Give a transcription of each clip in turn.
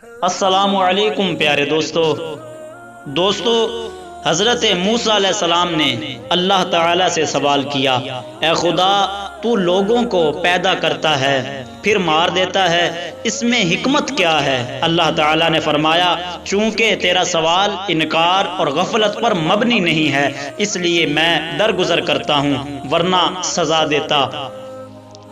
السلام علیکم پیارے دوستو، حضرت موسیٰ علیہ السلام نے اللہ تعالیٰ سے سوال کیا، اے خدا، تو لوگوں کو پیدا کرتا ہے پھر مار دیتا ہے، اس میں حکمت کیا ہے؟ اللہ تعالیٰ نے فرمایا، چونکہ تیرا سوال انکار اور غفلت پر مبنی نہیں ہے، اس لیے میں درگزر کرتا ہوں ورنہ سزا دیتا۔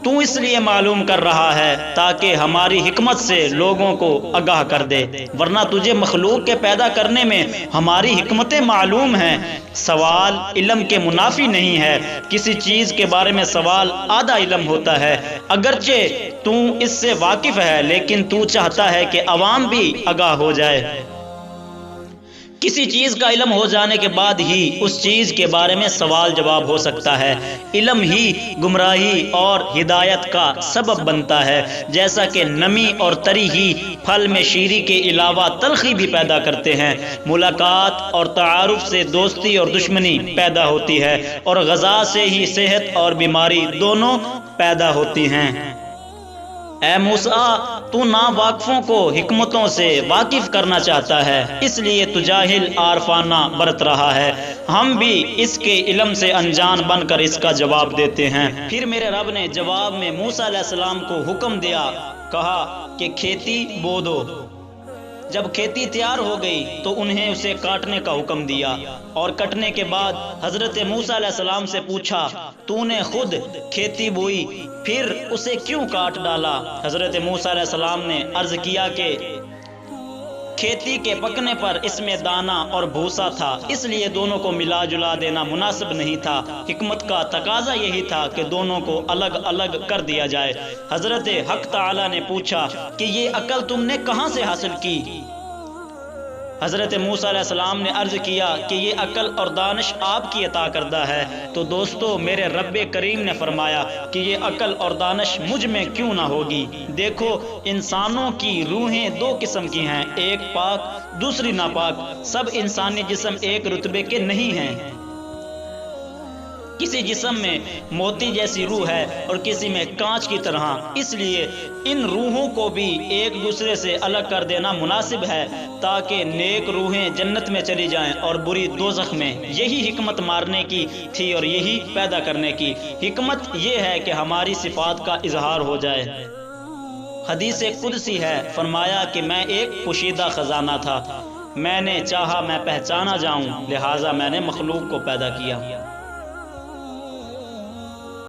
تو اس لیے معلوم کر رہا ہے تاکہ ہماری حکمت سے لوگوں کو آگاہ کر دے، ورنہ تجھے مخلوق کے پیدا کرنے میں ہماری حکمتیں معلوم ہیں۔ سوال علم کے منافی نہیں ہے، کسی چیز کے بارے میں سوال آدھا علم ہوتا ہے، اگرچہ تو اس سے واقف ہے لیکن تو چاہتا ہے کہ عوام بھی آگاہ ہو جائے۔ کسی چیز کا علم ہو جانے کے بعد ہی اس چیز کے بارے میں سوال جواب ہو سکتا ہے۔ علم ہی گمراہی اور ہدایت کا سبب بنتا ہے، جیسا کہ نمی اور تری ہی پھل میں شیریں کے علاوہ تلخی بھی پیدا کرتے ہیں۔ ملاقات اور تعارف سے دوستی اور دشمنی پیدا ہوتی ہے، اور غذا سے ہی صحت اور بیماری دونوں پیدا ہوتی ہیں۔ اے موسیٰ، تو ناواقفوں کو حکمتوں سے واقف کرنا چاہتا ہے، اس لیے تو جاہل عارفانہ برت رہا ہے۔ ہم بھی اس کے علم سے انجان بن کر اس کا جواب دیتے ہیں۔ پھر میرے رب نے جواب میں موسیٰ علیہ السلام کو حکم دیا، کہا کہ کھیتی بو دو۔ جب کھیتی تیار ہو گئی تو انہیں اسے کاٹنے کا حکم دیا، اور کٹنے کے بعد حضرت موسیٰ علیہ السلام سے پوچھا، تو نے خود کھیتی بوئی پھر اسے کیوں کاٹ ڈالا؟ حضرت موسیٰ علیہ السلام نے عرض کیا کہ کھیتی کے پکنے پر اس میں دانہ اور بھوسا تھا، اس لیے دونوں کو ملا جلا دینا مناسب نہیں تھا۔ حکمت کا تقاضا یہی تھا کہ دونوں کو الگ الگ کر دیا جائے۔ حضرت حق تعالی نے پوچھا کہ یہ عقل تم نے کہاں سے حاصل کی؟ حضرت موسیٰ علیہ السلام نے عرض کیا کہ یہ عقل اور دانش آپ کی عطا کردہ ہے۔ تو دوستو، میرے رب کریم نے فرمایا کہ یہ عقل اور دانش مجھ میں کیوں نہ ہوگی؟ دیکھو، انسانوں کی روحیں دو قسم کی ہیں، ایک پاک دوسری ناپاک۔ سب انسانی جسم ایک رتبے کے نہیں ہیں۔ کسی جسم میں موتی جیسی روح ہے اور کسی میں کانچ کی طرح، اس لیے ان روحوں کو بھی ایک دوسرے سے الگ کر دینا مناسب ہے تاکہ نیک روحیں جنت میں چلی جائیں اور بری دوزخ میں۔ یہی حکمت مارنے کی تھی اور یہی پیدا کرنے کی۔ حکمت یہ ہے کہ ہماری صفات کا اظہار ہو جائے۔ حدیث قدسی ہے، فرمایا کہ میں ایک پوشیدہ خزانہ تھا، میں نے چاہا میں پہچانا جاؤں، لہٰذا میں نے مخلوق کو پیدا کیا۔